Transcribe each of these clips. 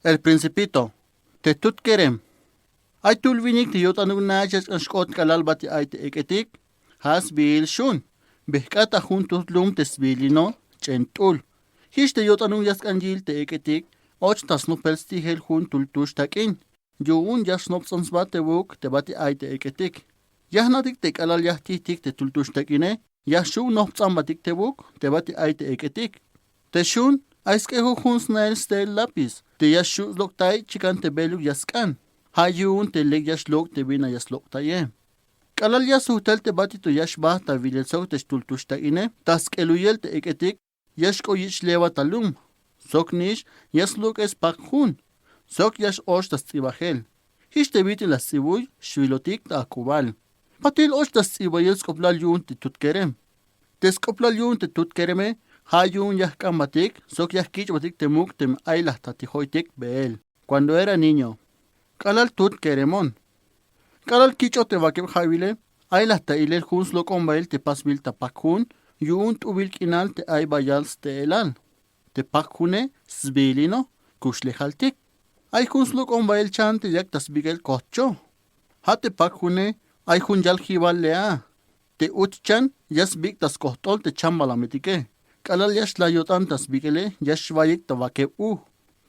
El Principito. Te tut kerem. Ay tulvinik te yot anug nachas an shkot kalal bati ay te eketik. Has bil shun. Behkata juntos lum tesbilino chentul. Hish te yot anug yas kanjil te eketik. Och tas no pelstihel jun tultush takin. Yun yas nop sansbat te buk te bati ay te eketik. Yahnatik te kalal yahtitik te tultush takine. Yashu nop sambatik te buk te bati ay te eketik. Te shun. Aiskeho hun snail stel lapis. Te yashu loktai chikan te beluk yaskan. Hayun te leg yaslok te bina yaslok taye. Kalal yas hotel te bati to yashba ta vilelsok te stultush ta ine. Tas keluyel te eketik. Yashko yish leva talum. Sok nish yaslok es pak hun. Sok yash osh tas tibahel. Hish te biti las sibuy shvilotik ta akubal. Patil osh tas tibayel skoplal yun te tutkerem. Te skoplal yun te tutkereme. Hayun yahkan batik, sok yahkich batik temuk tem ailah tatihoitik beel. Cuando era niño. Kalal tut keremon. Kalal kicho te vakeb javile, ailah ta ilel huns lokon bail te pasbil tapakhun, yun tubil kinal te ay bayals te elal. Te pakhune sbilino, kushlehaltik. Ay huns lokon bail chan te yak tasbigel kocho. Ha te pakhune, ay hun yal jibal lea. Te utchan, yasbik tas kohtol te chambalametike. Kalal yash la yotantas bikele yash vayik tabake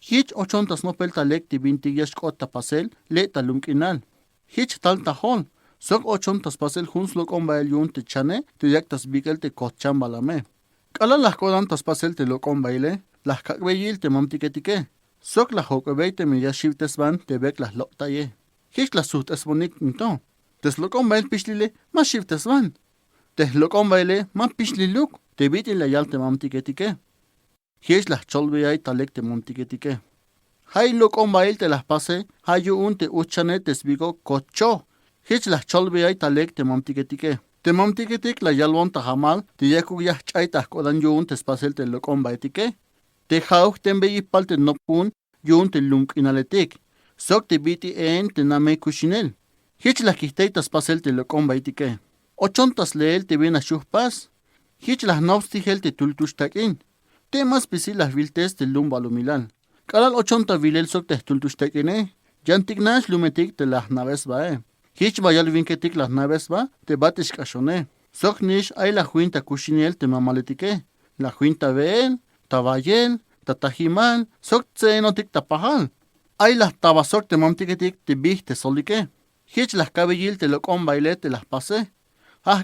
Hich ochontas no pelta lek ti binti yash kota pasel le talumkinal. Hich tal tahol. Sok ochontas pasel huns lok omba el yun te chane te yaktas bikel te kochan balame. Kalal las kodantas pasel te lok omba ile las kakbeyil te mamtiketike. Sok la hokebey te me yashivtes van te bek las loktaye. Hich la suhtes bonik nito. Tes lok omba el pishlile ma shivtes van. Tes lok omba ile ma pishliluk. Te biti la yal te mamtiketike. Hies las cholbe ay talek te mamtiketike. Hay lok ombail te las pase, hayu un te uchane te sbigo kocho. Hies las cholbe ay talek te mamtiketike. Te mamtiketik la yalwon ta hamal, te yaku yah chay ta kodan yu un te spasel te lok ombaitike. Te hauch tembe yipal te nopun, yu un te lunk inaletik. Sok te biti en te name kushinel. Hies las kistei ta spasel te lok ombaitike. Ochontas leel te viena shuhpas. Hich las nobstihel te tultushtakin. Temas pisi las viltes te lumbalumilal. Kalal 80 vilel sok te tultushtakine. Yantignash lumetik te las naves bae. Hich bayal vinketik las naves ba te batish kashone. Sok nish ay la huinta kushinel te mamaletike. La huinta beel, tabayel, tatajimal, sok tsenotik tapahal. Ay las tabasok te mamtiketik te bih te solike. Hich las cabellil te lokon baile te las pase.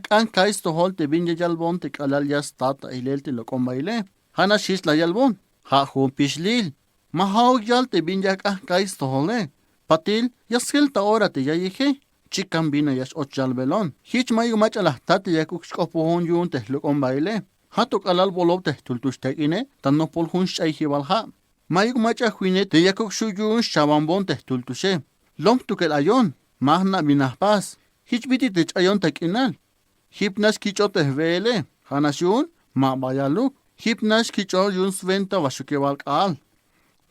Kan kais to hol te binja yalbon te kalal yas tata ilel te lokon baile. Hana shis la yalbon. Ha hun pishlil. Mahawg yal te binja kais to hole. Patil yaskil ta ora te yayeje. Chikan bina yas och yalbelon. Hich mayu machala tate yakuk shkopohon yun te lokon baile. Hato kalal bolob te tultushtekine. Tan no pol hun shayhi walha. Mayu macha huine te yakuk shuyun shabambon te tultushe. Lom tukel ayon. Mahna binahpas. Hich biti te chayon tekinal. Hipnash kicho te vele, hanashun, ma bayaluk. Hipnash kicho yun sventa vashukeval kaal.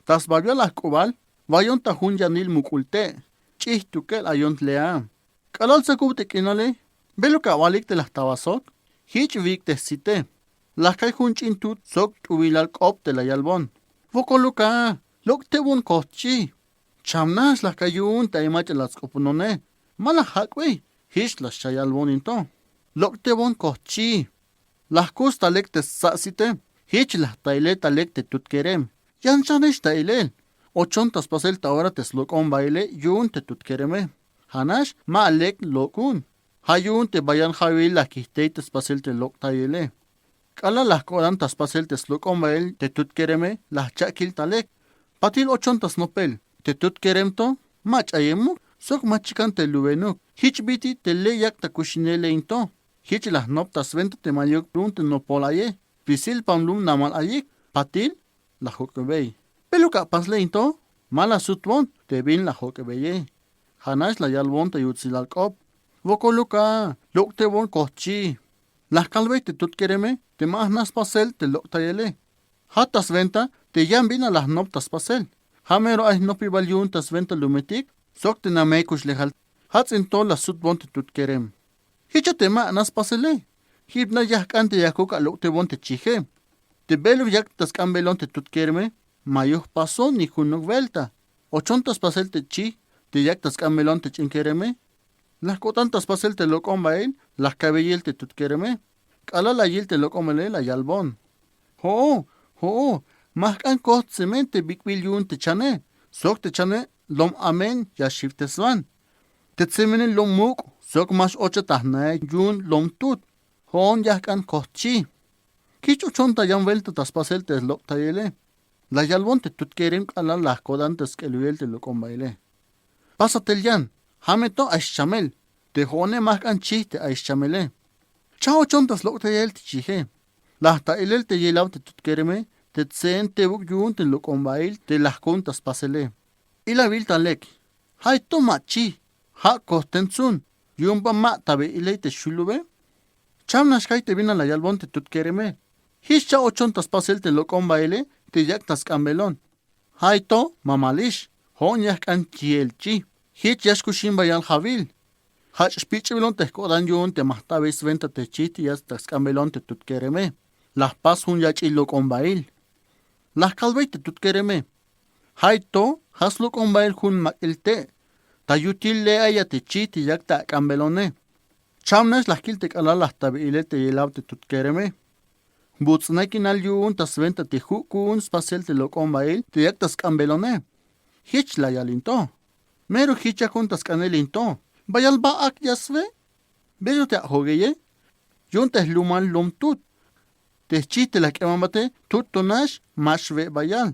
Tas babyo las kubal, vayon tahun yanil mukulte. Chih tukel ayon lea. Kalal sakub te kinale, belo kawalik te las tabasok. Hich vik te site. Las kai hun chintut sok tubilal kop te la yalbon. Vokoluka, lok te bun kochi. Chamnas las kayun te imach las kopunone. Mala hakwe, hich las chayalbon into. Lok te bon kochi. Las kus talek te sasite. Hich las taile talek te tutkerem. Yan chanesh tailel. Ochontas pasel ta ahora te slokon baile yun te tutkereme. Hanash ma alek lokun. Hayun te bayan javil la kistei te pasel te lok taile. Kala las kodan tas pasel te slokon baile te tutkereme las chakil talek. Patil ochontas nopel. Te tutkerem to mach ayemuk. Sok machikan te luvenuk. Hich biti te le yak ta kushinele into. Hich las noptas vento te mayok prun te nopolaye. Pisil panlum namal ayik. Patil la hokebey. Peluka pasle into. Mala sutwon te bin la hokebeye. Hanash la yalbon te yutzilal kop. Vokoluka. Lok te bon kochi. Las calvey te tutkereme. Te mahnas pasel te lok tayele. Hatas venta te yan bin a las noptas pasel. Hamero ay nopi balyun tas venta lumetik. Sok te namekush lehal. Hats into la sutwon te tutkerem. Hicho te ma nas pasele. Hibna yahkan te yakuk alok te bon te chije. Te belu yak tas kambelon te tutkerme. Mayuh pasó ni junuk vuelta. Ochontas pasel te chi, te yaktas camelón te chinquereme. Las cotantas pasel te lo combail, las cabellil te tutquereme. Cala la yil te lo comele la yalbón. Ho, más can cost semente big billion te chane. Sok te chane, lom amen, ya shiftes van. Te tsemene lom muk, sok mas ocha tahna yun lom tut. Hon ya can cost chi. Kicho chonta yan vuelta tas pasel te lo tayele. La yalbón te tutquerem cala las codantes que luel te lo combaile. Pásate el yan, hameto a chamel. Te jone más can chiste a chamele. Chao chontas lo tayel te chije. Las taelel te yelau te tutquereme. Te tsen te buk yun te lo combail te las contas pasele. Y la vil talek. Hay toma chi. Ha kostensun. Yun pa ma tabe ile te shulube. Cham nashkai te vina la yalbón te tutquereme. Hischa ochontas pasel te lo combaile. Te yaktas cambelón. Hay to mamalish. Hon yak an kiel chi. Hich yashkushin bayal javil. Hach spichbilon te kodan yun te mahtabes venta te chiti yastas cambelón te tutquereme. Las pas hun yach lo combail. Las calvei te tutquereme. Hay to has lo combail hun makilte. Tayutil le aya te chiti yakta cambelone. Chamnas las kilte kala las tabeile te yelaw te tutquereme. Butsnaikin al yun tas venta te hukun spasel te lo combail te yaktas cambelone. Hich la yalinto. Mero hicha kuntas canelinto. Bayal ba ak yasve? Bello te ahogeye. Yun te luman lum tut. Te chiste la quemambate tut tonash mashve bayal.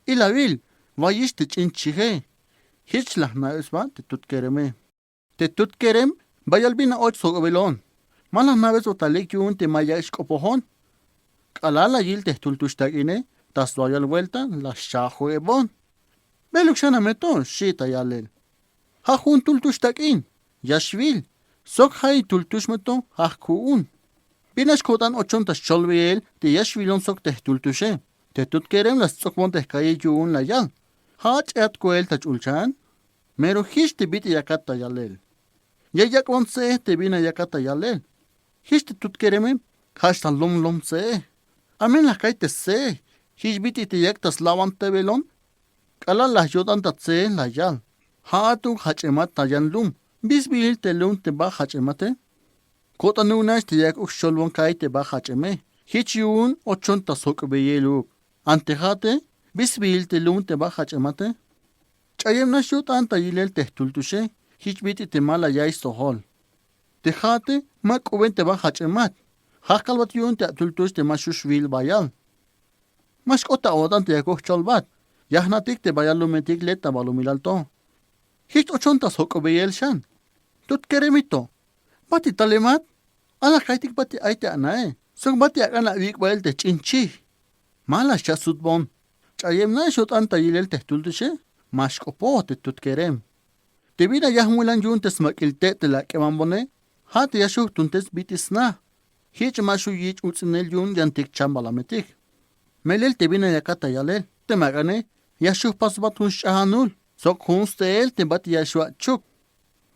Y la vil, vayish te chinchige. Hich la naves va te tutquereme. Te tutquerem bayal bina och sogobelon. Malas naves otalek yun te mayash copojon. Kalala yil te tultushtagine. Tas doyal vuelta la shajo ebon. Beluxana meton, shita yalel. Ha jun tultushtakin, yashvil. Sok hay tultushmeto, ha kuun. Binash kodan ochontas cholviel, te yashvilon sok te tultushe. Te tutkerem las sokmon te kaye yun la yal. Hach et koel tach ulchan. Mero hish te bit yakata yalel. Yayak won se te bina yakata yalel. Hish te tutkereme, hash tan lom se. Amen la kay te se. Hish biti te yaktas lawan te belon. Kala la yodan tatse la yal. Hatu hachemat tayan lum. Bisbil te lum te ba hachemate. Kota nunash te yak uksholwon kai te ba hacheme. Hich yun ochon tasok beyelu. Antejate bisbil te lum te ba hachemate. Chayem na shut anta yilel te tultushe. Hich biti te mala yay sohol. Tejate mak uben te ba hachemat. Hakalbat yun te tultush te mashushvil bayal. Mas kota odan te yak uksholbat. Yahnatik te bayalumetik leta balumilalto. Hich ochontas hokobeyel shan. Tutkeremito. Bati talemat. Ala kaitik bati aite anae. Sok bati akana wik bael te chinchi. Mala shasutbon. Chayem na shot anta yilel te tultushe. Mashkopo te tutkerem. Te vida yahmulan yun te smakilte te la kemambone. Hat yashuk tuntes bitis na. Hich mashu yich utsinel yun yantik chambalametik. Melel te bina yakata yalel. Te magane. Yashuk pasbat hun shahanul. Sok huns te el te bat yashua chuk.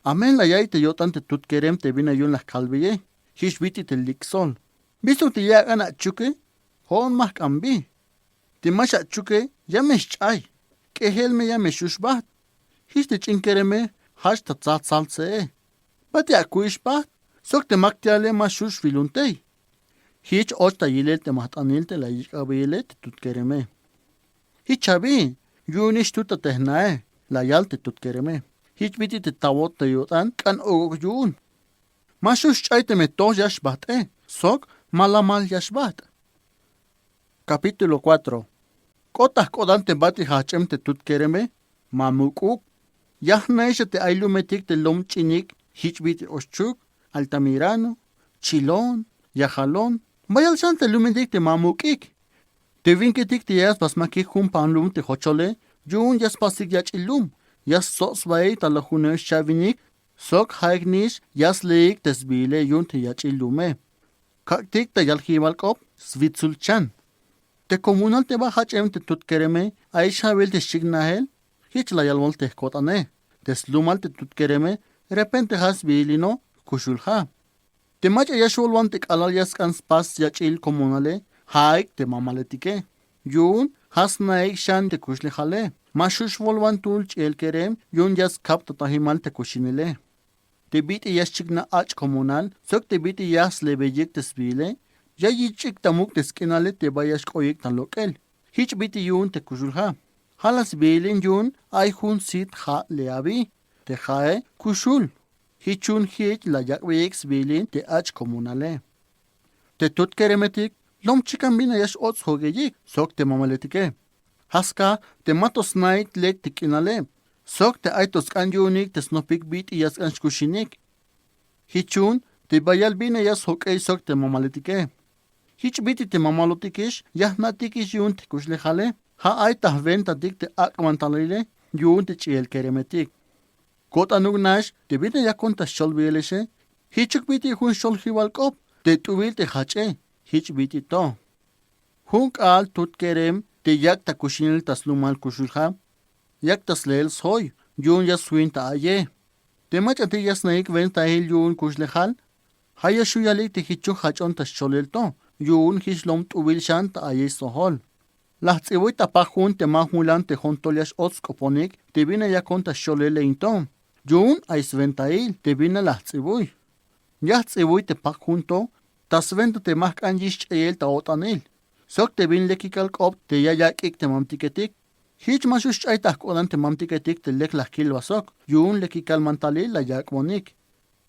Amen la yay te yotan te tutkerem te bina yun las kalbiye. Hish biti te liksol. Bisu te yagana chuke. Hon mah kambi. Te masha chuke yamesh chay. Kehelme yamesh ushbat. Hish te chinkereme hash ta tzat salse. Bat yakuish bat. Sok te maktiale mashush viluntei. Hish och ta yilel te mahtanil te la yikabile te tutkereme. Hichabi, yunish tuta tehnae, la yal te tutkereme. Hich biti te tawot te yotan, kan ogok yun. Mashush chaite me to yashbat sok malamal yashbat. Capítulo 4. Kotas kodante bati hachem te tutkereme, mamukuk. Yahnaisha te ailumetik te lom chinik, hich biti oshchuk, altamirano, chilon, yajalon. Bayal san te lumetik te mamukik. Te vinketik te yas pas makik hun panlum te hochole, yun yas pasik yach ilum, yas sos bay talahune shavinik, sok haignish yas leik tesbile yun te yach ilume. Kaktik te yalhibalkop, svitsulchan. Te comunal te bahachem te tutkereme, aishavel te shignahel, hich la yalmol te kotane. Te slumal te tutkereme, repente has bilino, kushulha. Te macha yashulwan te kalal yas kan spas yach il comunale, haik te mamaletike. Yun, Hasnaik shan te kushle jale. Mashush volvan tulch el kerem, yun jas kap tahimal te kushinele. Te biti yas chikna ach komunal, sok te biti yas lebejek tesbile, ya yichik tamuk teskinale te bayas koyek tan lokel. Hich biti yun te kushulha. Halas bilin yun ay hun sit ha leabi, te jae kushul. Hichun hich la yakbeyek bilin te ach komunale. Te tut keremetik, lom chikan bina yas ots hogeyik, sok te mamaletike. Haska te matos night lek tikinale. Sok te aitos kanyunik te snopik bit yas anskushinik. Hichun te bayal bina yas hokey sok te mamaletike. Hich biti te mamalotikish, yahnatikish yun te kushlejale. Ha ay tahventa dik te akmantalile, yun te chiel keremetik. Kot anugnash, te bina yakonta sholbieleshe. Hichuk biti hun sholhiwal kop, te tubil te hache. Hich biti to. Hunk al tut kerem, te yak ta kushinil taslumal kushulha. Yak tasleel soy, yun yas swinta aye. Te machati yas naik venta hil yun kushlejal. Haya shuyalik te hichu hachon tas cholel to. Yun hislom tubil shant aye sohol. Las tsibuy tapajun te mahulan te hontolias ots koponik, te vina yakon tas cholele intom. Yun ais ventail, te vina las tsibuy. Yas tsibuy te pajunto, tas venta te mahkanjish chayel ta otanil. Sok te vin lekikal kop te yayakik te mamtiketik. Hich mashush chay tahkodan te mamtiketik te lek las kilbasok. Yun lekikal mantalil la yakmonik.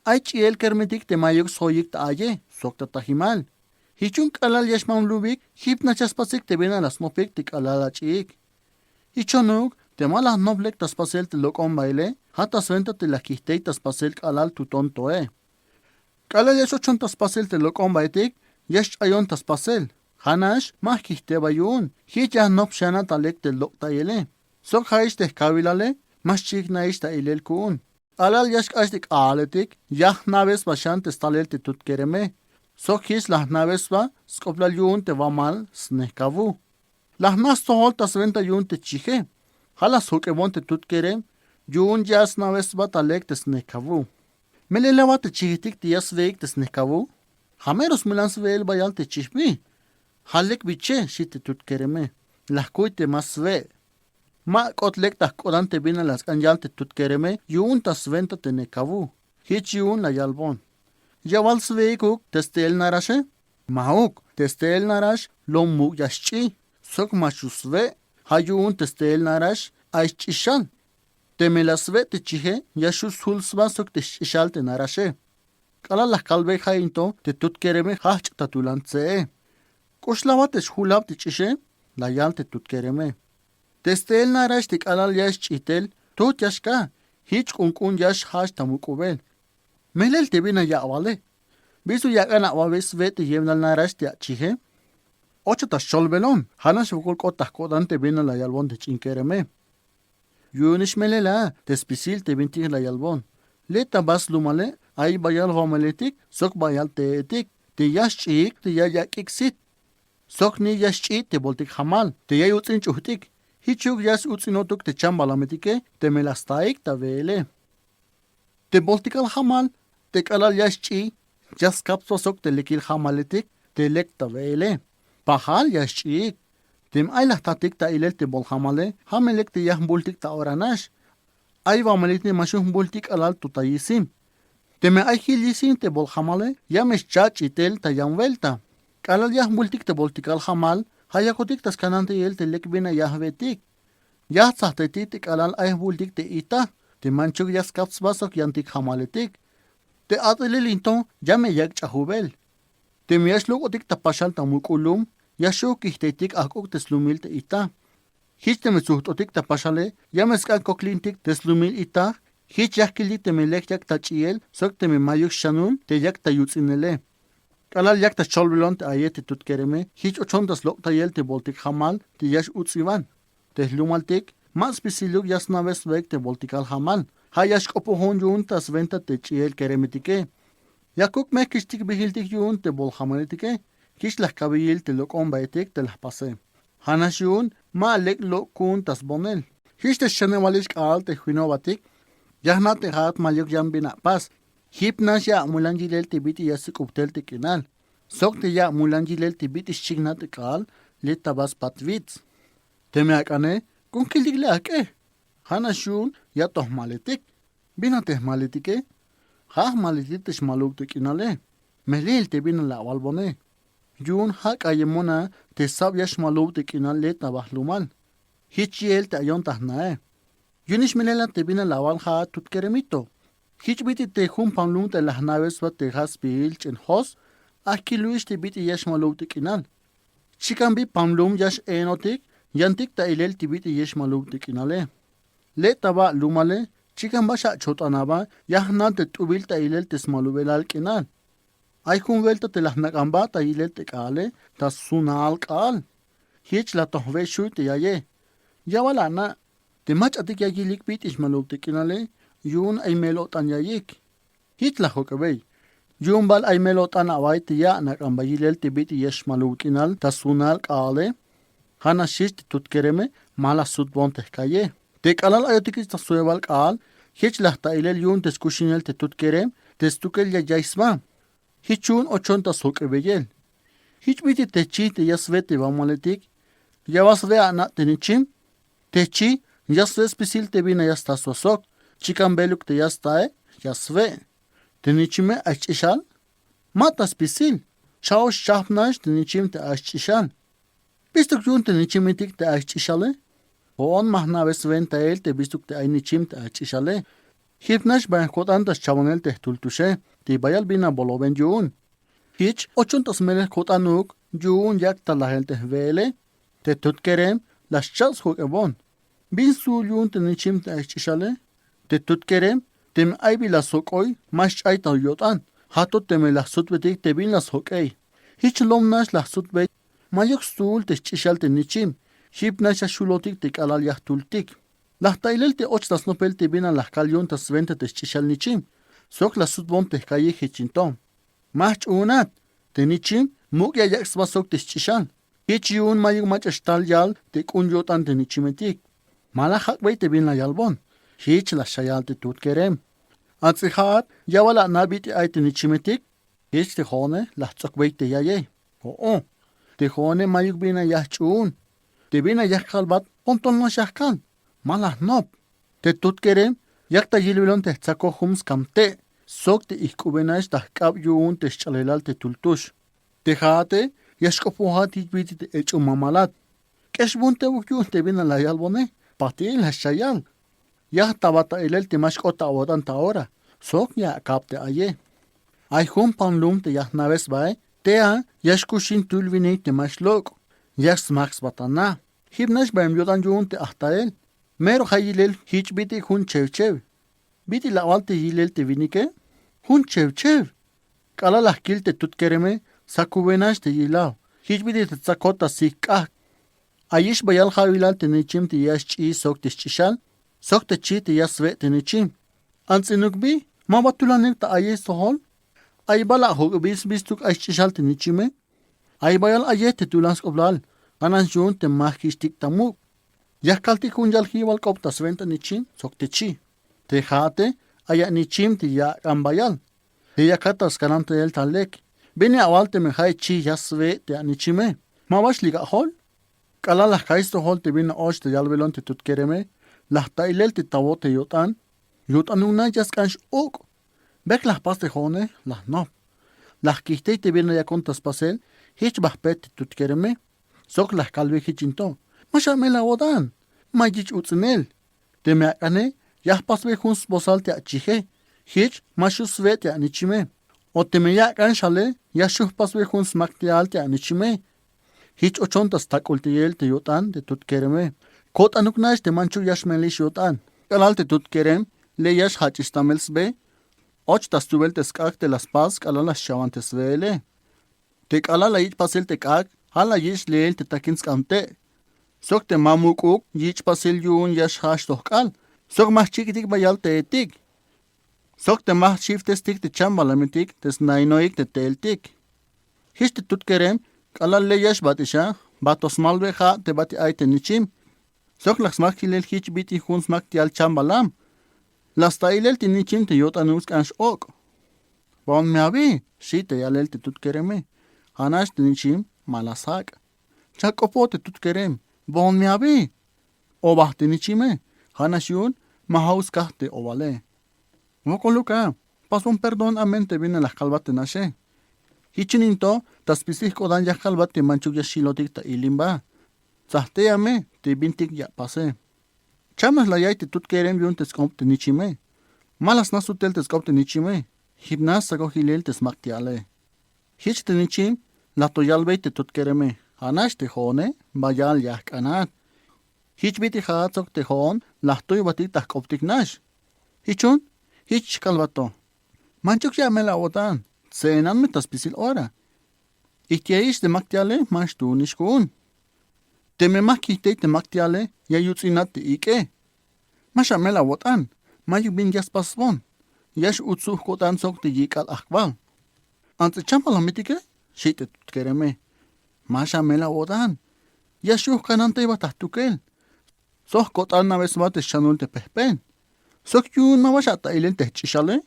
Ay chiel kermetik te mayok soyik ta aye, sok ta tahimal. Hichun kalal yashman lubik, hip na chaspasik te vina las nopik te kalala chik. Hichonuk, te malas noblek taspasel te lokon baile, hatas venta te la kistei taspasel kalal tuton toe. Kalal yashochon taspasel te lokon baitik, yash ayon taspasel. Hanash, mah kiste bayun, hich nop shana talek te lok tayele. Sok haish te kabilale, mas chik na ish ta ilel kun. Alal yash ashtik aletik, yah naves bashan te stalel te tut kereme. Sok his las naves ba, skoplal yun te va mal, snehkavu. Las nas tohol tas venta yun te chije. Hala sok ebon te tut kerem, yun yas naves ba talek te snehkavu. Melelewa te chihitik te yas veik te snehkavu. Hameros milans veil bayal te chihbi. Halek biche si te tut kereme. Las kuite mas ve. Ma kotlek tas kodan te vina las kanjal te tut kereme, yun tas venta te nekavu. Hich yun la yalbon. Yawal sveikuk testel narashe? Mahuk testel narash lom muk yashchi. Sok machusve hayun testel narash aishchishan. Temelasve te chije yashus hulsva sok te shishal te narashe. Kala las kalbe jainto te tut kereme hach tatulantse. Koslava te shulab te chishe la yal te tut kereme. Testel narash te kalal yash chitel tut yashka. Hich kunkun yash hach tamukubel. Melel te vina ya vale. Bisu ya gana wabes vete yemnal narash te chije. Ocho tas cholbelon. Hanas vukul kotas kodan te vina la yalbon te chinkereme. Yunish melela te spisil te vinti la yalbon. Leta bas lumale ay bayal homeletik sok bayal te etik. Te yash chik te ya yakik sit. Sok ni yash chik te boltik hamal. Te ya yutzin chuhtik. Hichuk yas utzinotuk te chambalametike te melastaik ta vele. Te boltikal hamal. Te kalal yash chi, jas kapso sok te lekil hamaletik, te lek ta vele. Pahal yash chi, tem ay lahtatik ta ilel te bol hamale, hamelek te yah bultik ta oranash. Ay vamalit ne mashuh bultik alal tutayisim. Te me ay hilisim te bol hamale, yamesh chach itel ta yan velta. Kalal yah bultik te boltikal hamal, hayakotik tas kanante yel te lek bina yah vetik. Yah tzahtetik alal ay bultik te ita, te manchuk yas kaps basok yantik hamaletik. Te atlil inton llame yak chahubel. Te miyash lugotik tapashal tamukulum, yashuk ihtetik akuk teslumil te ita. Hich te mesuhtotik tapashale, yameskan koklintik teslumil ita, hich yakili te melek yak tachiel, sok te memayuk shanun, te yak tayutzinele. Kalal yak tacholbilon te ayete tutkereme, hich ochontas lok tayel te boltik hamal, te yash utzivan. Te lumaltik, mas pisiluk yas naves vek te boltikal hamal. Hayash kopohon yun tas venta te chiel keremetike. Yakuk me kishtik bihiltik yun te bol hamanetike. Kish las kabil te lokon baitik te las pase. Hanash yun ma lek lokun tas bonel. Hish te shanewalish kaal te huinobatik. Yahna te hat mayok yan bina pas. Hipnash ya mulanjilel te biti yasik uptel te kinal. Sok te ya mulanjilel te biti shigna te kaal le tabas patvitz. Temeakane, con kildigleake. Hana shun, ya toh maletik. Binate maletike. Ha maletites maluktik inale. Melil te bin la walbone. Yun hak ayemona te sabyash maluktik inale tabahlumal. Hichiel te ayon tahnae. Yunish melela te bin la wal ha tut keremito. Hichbiti te jun panlum te las naves va te has pilch en hos. Aquí Luis te biti yash maluktik inal. Chikambi panlum yash enotik. Yantik ta ilel te biti yash maluktik inale. Le taba lumale. Chikamba sha chotanaba. Yahna te tubil ta ilel te smalubelal kinal. Ay kun velta te las nakamba ta ilel te kale. Ta sunal kal. Hich la tohve shu te yaye. Yawala na. Te mach atik yagilik bit ish maluktik inale. Yun ay melotan yayik. Hich la hokabey. Yun bal ay melotan away te ya nakamba ilel te bit yesh malukinal. Ta sunal kale. Hana shish te tutkereme. Mala sudbon te kaye. Te kalal ayotikis ta suebal kal. Hich la ta ilel yun te skushinel te tutkerem. Te stukel ya jaisma. Hichun ochon ta sokebeyel. Hich biti te chi te yasvete vamaletik. Yavasve ana tenichim. Te chi yasve spisil te bina yasta sosok. Chikan beluk te yastae. Yasve. Tenichime achishal. Mata spisil. Chao shahnash tenichim te achishal. Bistuk yun tenichimitik te achishale. On mahnaves venta el te bistuk te ainichim te achishale. Hipnash ban kotantas chabonel te tultushe. Te bayal bina boloben yun. Hich ochuntas melech kotanuk. Yun yak talahel te vele. Te tutkerem. Las chas hokebon. Bin su yun tenichim te achishale. Te tutkerem. Tem aybi la sokoy. Mash ayta yotan. Hato teme la sutbetik te bin las hokey. Hich lomnash la sutbet. Mayok stul te chishal te nichim. Hipnash ashulotik te kalal yahtultik. Las tailel te ochtas nopel te bina las kalyon tas vente te chishal nichim. Sok la sutbon te kaye hichintom. Mach unat. Te nichim. Mugya yaksba sok te chishal. Hich yun mayok mach ashtal yal te kun yotan te nichimetik. Mala hakbay te bin la yalbon. Hich la shayal te tutkerem. Antsihat, yawala nabiti ay te nichimetik. Hich te hone la tsokbay te yaye. Oo. Te hone mayok bina yahchun. Te bina yahkalbat ponton no shahkal. Mala nop. Te tutkerem. Yakta yilbilon te tsako hums kamte. Sok te ihkubenash tahkab yun te shchalelal te tultush. Te hate, yashkopuhat hich te echu mamalat. Keshbun te wukyun te bina la yalbone. Patil la shayal. Yah tabata ilel te mashkota awodan ta ahora. Sok ya kapte aye. Ay hum panlum te yah naves bae. Tea yashkushin tulvini te mashlok. Yas max batana. Hibnash baem yodan yun te ahtael. Mero hayilel hich biti hun chev. Biti la wal te yilel te vinike. Hun chev. Kala lahkil te tutkereme. Sakubenash te yilao. Hich biti te tsakota sikah. Ayish bayal havilal te nichim te yash chi sok te shishal. Sok te chi te yasve te nichim. Antsinukbi, mabatulanek ta aye sohol. Ay bala hog bistuk ay shishal te nichime. Ay bayal aye te tulans oblal. Anan yun te mahkishtik tamuk. Yakalti kunjal hiwal kopta sventa nichim, sok te chi. Te hate, aya nichim te ya ambayal. Te yakatas kanante el talek. Bene awal te mehay chi yasve te nichime. Mabash liga hol. Kala las kaisto hol te bina osh te yalvelon te tutkereme. Las tailel te tawote yotan. Yotan una yaskansh ok. Bek las paste hone, las no. Las kiste te bina yakontas pasel. Hich bahpet te tutkereme. Sok las kalve hichinto. Masha la odan. Majich utznel. Te me akane. Yah pasve huns bosal te achije. Hich mashus ve te anichime. O te me yakan shale. Yashuh pasve huns maktial te anichime. Hich ochontas takultiel te yotan te tutkereme. Kot anuknash te manchu yash melish yotan. Kalal te tutkerem. Le yash hachistamels be. Och tas tubel te skak te las pas kalal las shavantes vele. Te kalal yich pasel te kak. Hala yish leel te takins kamte. Sok te mamukuk yich pasel yun yash hash tohkal. Sok mah chikitik bayal te etik. Sok te mah shiftestik te chambalamitik te snainoik te teltik. Hish te tutkerem. Kalal le yash batisha. Batos malveja te bati ay te nichim. Sok las makilel hich biti huns maktial chambalam. Las tailel te nichim te yot anus kansh ok. Bon me abi. Si te yalel te tutkereme. Hanash te nichim malasak. Chakopo te tutkerem. Bon me abi. O bahti ni chime. Hanashun, mahaus kahte o vale. Vokoluka. Pas un perdón a mente viene las calvate nashe. Hichininto, taspisih kodan ya calvate manchuk ya shilotik ta ilimba. Sahteame, te bintik ya pase. Chamas la yai te tut kerem yun te skopte ni chime. Malas nasutel te skopte ni chime. Hipnas sago hilel te smaktiale. Hich te ni chim, la toyalbe te tut kereme. Hanash te hone, bayal ya kanat. Hich biti hatzok te hon, la toy batik tak optik nash. Hichun, hich kalvato. Manchuk ya me la otan. Senan me taspisil ora. Ikiaish de maktiale, mash tu nishkun. Te me makite te maktiale, ya yutzinat te ike. Masha me la otan. Mayuk bin jas pasvon. Yash utsuh kotan sok te yikal akval. Ante champala mitike, shite tutkereme. Masha me la otan. Yashuh kanante iba tahtukel. Sok kotan na vesmate shanul te pehpen. Sok yun mawashata ilen te chishale.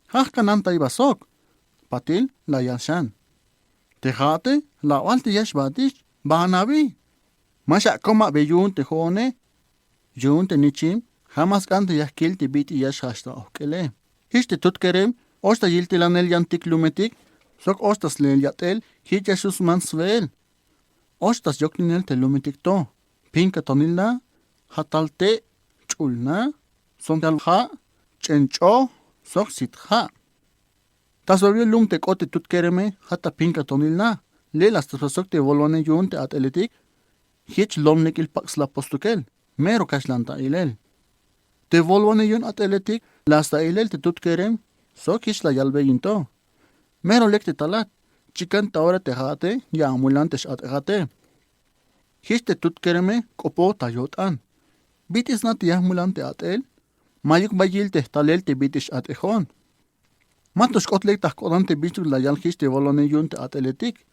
Hach kananta iba sok. Patil la yashan. Tejate la alte yash batish banabi. Masha koma beyun te jone. Yun te nichim. Hamas kante yakil te biti yash hashta okele. Histe tutkerem. Osta yiltilanel yantik lumetik. Sok ostas lel yatel. Hit yashus mansvel. Ostas yoklinel te lumetik to. Pinka tonilna. Hatalte chulna. Sontal ha. Chencho. Sok sit ha. Tasovio lum te kote tutkereme. Hata pinka tonilna. Lelas tasosok te volone yun te atletik. Hich lomnik il pax la postukel. Mero kashlanta ilel. Te volone yun atletik. Lasta ilel te tutkerem. Sok hich la yalbe yinto. Mero lek te talat. Chikan taora te hate. Ya amulantes at hate. Hich te tutkereme. Kopo tayotan. Bitis na te yahmulante atel. Mayuk bayil te talel te bitis at ejon. Matos kotlek tak kodan te bichuk la yal hich te volone yun te atletik.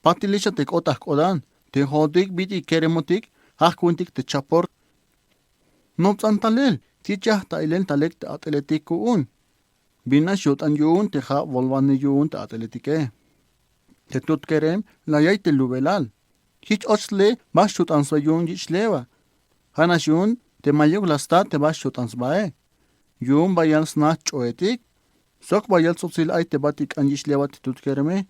Patilisha te kotak kodan. Te hodik biti keremotik. Hakuntik te chapor. Nopsan talel. Tichah ta ilel talek te atletik kuun. Binas yotan yun te ha volvane yun te atletike. Te tutkerem la yay te lubelal. Hich ochle bas shotansva yun yichleva. Hanas yun te mayuk lasta te bas shotansvae. Yun bayal snach choetik. Sok bayal sotsil ay te batik an yichleva te tutkereme.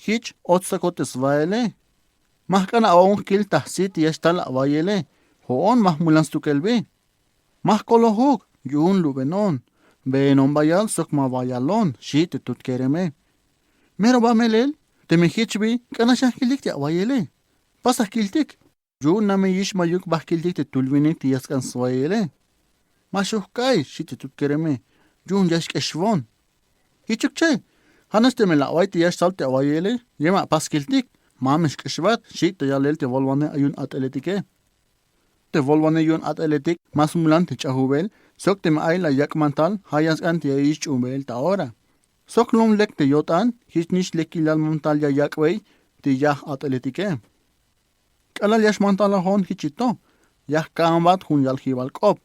Hich otsakotes vaele. Mahkana awon kil tahsit yashtal avayele. Hoon mahmulans tukelbe. Mahkolohuk yun lubenon. Benon bayal sok ma bayalon. Shite tutkereme. Mero ba melel. Te me hichbi kanashah kilik te avayele. Pasah kiltik. Yun na me yish mayuk bah kiltik te tulvinik te yaskan swayele. Mashuhkay shite tutkereme. Yun yashk eshvon. Hichukche. Hanas te me la away te yashtal te avayele. Yema pas kiltik. Mamish kishvat, shit te yalel te volvane ayun atletike. Te volvane yun atletik, mas mulan te chahubel, sok te maay la yakmantal, hayas an te yish ubel ta ahora. Sok lom lek te yotan, hishnish lekilal montal ya yakwey, te yah atletike. Kalal yash mantala hon hichito, yah kaambat hun yal hibal kop.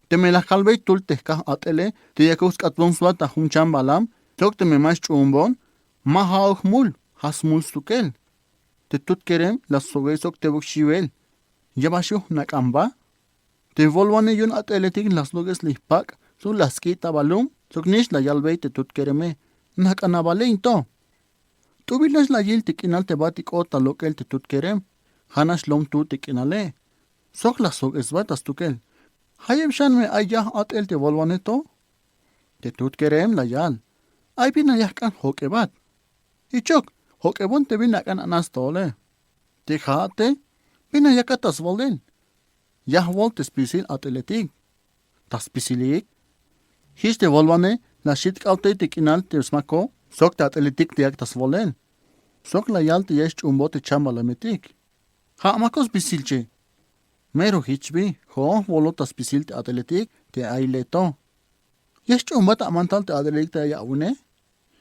Te me la kalbey tul te kah atele, te yakus katlonswa ta hun chambalam, sok te me mash chumbon, mahauh mul, hasmul stukel. Te tutkerem las sogesok te bukshivel. Yabashu nakamba. Te volvane yun atletik las loges lihpak. Su las kita balum. Soknish la yalbey te tutkereme. Nakanabale into. Tubilash la yil tikinal te batik ota lokel te tutkerem. Hanash lom tu tikinale. Sok las soges batas tukel. Hayem shan me ayah atel te volvane to. Te tutkerem la yal. Ay pina yahkan hokebat. Ichok. Hokebon te binakan anastole. Te jate, bina yakatas voldel. Yah volte spisil atletik. Tas spisilik. His te volvane, la shit kaute te kinal te smako, sok te atletik te yaktas voldel. Sok la yal te yesh umbote chambala metik. Ha makos bisilche. Mero hichbi, ho volota spisil te atletik te aileto. Yesh umbata amantal te atletik te yaune.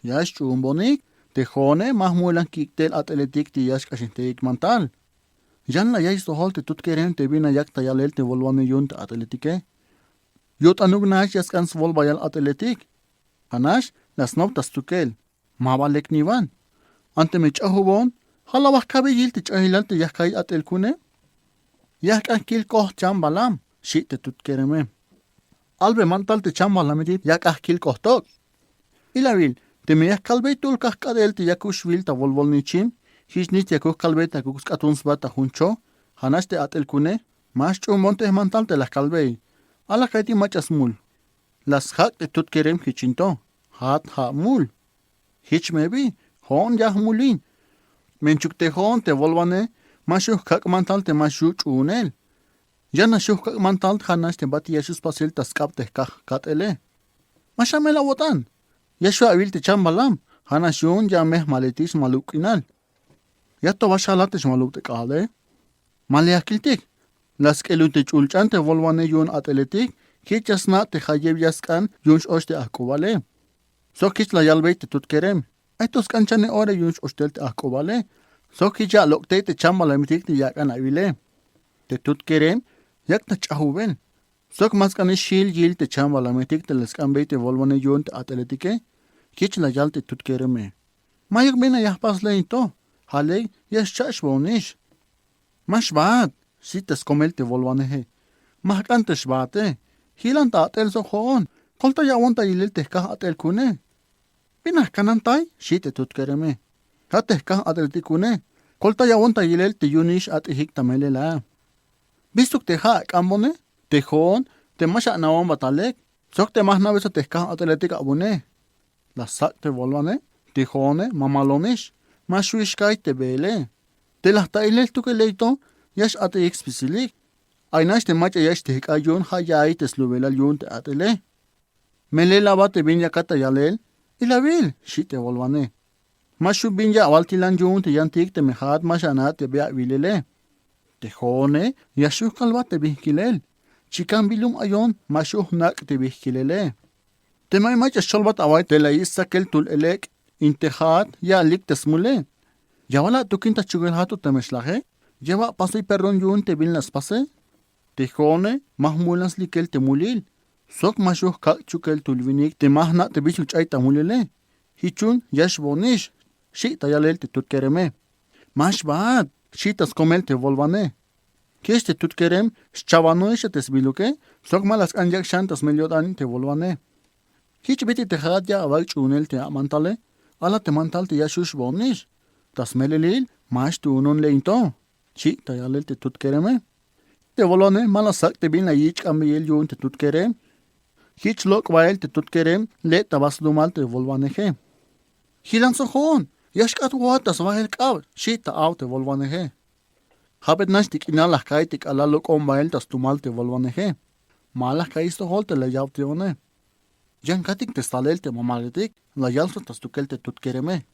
Yesh umbonik. Te jone mahmulan kiktel atletik ti yash kashinteik mantal. Jan la yais tohol te tutkeren te bina yak tayalel te volvane yun te atletike. Yot anug nash yaskans vol bayal atletik. Hanash las noptas tukel. Mabalek nivan. Ante me chahubon. Hala wakabe yil te chahilal te yakkay atelkune. Yak kilko chambalam, shit te tutkereme. Albe mantal te chambalametit yak kilkohtok. Ilavil, te me kalbeitul kahkadel te yakushvil ta volvolnichim, hisnit yakush kalbeta kuskatuns bata huncho, hanaste atelkune, maschu monte mantal te la kalbei. Ala kaiti machas mul. Las hak te tutkerem hichinto, hat ha mul. Hich mebi, hon yah mulin. Menchuk te hon te volvane, mashu hak mantal te mashu chunel. Yana shu hak mantal hanas te bati yashus pasil taskap te katele. Mashamela wotan. Yashu avil te chambalam, hanashun ya meh maletis malukinal. Yato bashalates maluk te kale. Maleakiltik. Las kelute chulchan te volvane yun ateletik, kichasna te hayev yaskan yunsh oste akubale. So kich la yalbei te tutkerem. Aitos kanchane ore yunsh ostel te akubale. So kicha lokte te chambalamitik te yakan avile. Te tutkerem, yak ta chahuben. Sok maskane shil yil te chambalamitik te leskanbei te volvane yun te ateletike. Kich la yal te tutkereme. Mayuk bina yahpas leinto. Halei yash chash bonish. Mash baat. Si te skomel te volvanehe. Mahkan te shbate. Hilan ta atel so hoon. Kolta yawon ta yilil te kah atel kune. Pinah kanantay, si te tutkereme. Ha te kah atel ti kune. Kolta yawon ta yilil te yunish at ihik tamele la. Bistuk te ha kambone. Te hoon, te masha naon batalek. Sok te mahna beso te kah ateletik abune. La sak te volvane. Te hoone, mamalonish. Mashuishkay te bele. Te lahta ilil tuke leito. Yash ate expisilik. Aynash te macha yash te hikayon hayay te slubelal yun te atele. Mele lava te binya kata yalel. Ilabil, shi te volvane. Mashu binya awaltilan yun te yantik te mehad mashana te bea vilele. Te jone, yashu kalva te bihkilel. Chikan bilum ayon, mashu nak te bihkilele. Te may macha sholbat away te la isakel tul elek. Intehad ya lik te smule. Yawala tukinta chugel te meshlaje. Lleva paso y perdón yun te bin las pase. Te jone, mahmulans likel te mulil. Sok mashuh kak chukel tulvinik te mahna te bichu chay ta mulile. Hichun yash bonish. Shi ta yalel te tutkereme. Mash baad. Shi tas komel te volvane. Kish te tutkerem, chavanoish te sbiluke. Sok malas anjak shantas meliodan te volvane. Hich biti te hadya abag chunel te amantale. Ala te mantal te yashush bonish. Tas melilil, mash tu unon leinto. Chi ta yalel te tutkereme. Te volone malasak te bin la yich ambiel yun te tutkerem. Hich lok wael te tutkerem le tabaslumal te volvaneje. Hilan sohon. Yashkat watas wael kab. Chi ta au te volvaneje. Habet nash tik inalah kai tik ala lok on wael tas tumal te volvaneje. Malah kai sto hol te la yav te one. Yan katik te stalel te mamaletik la yalso tas tukel te tutkereme.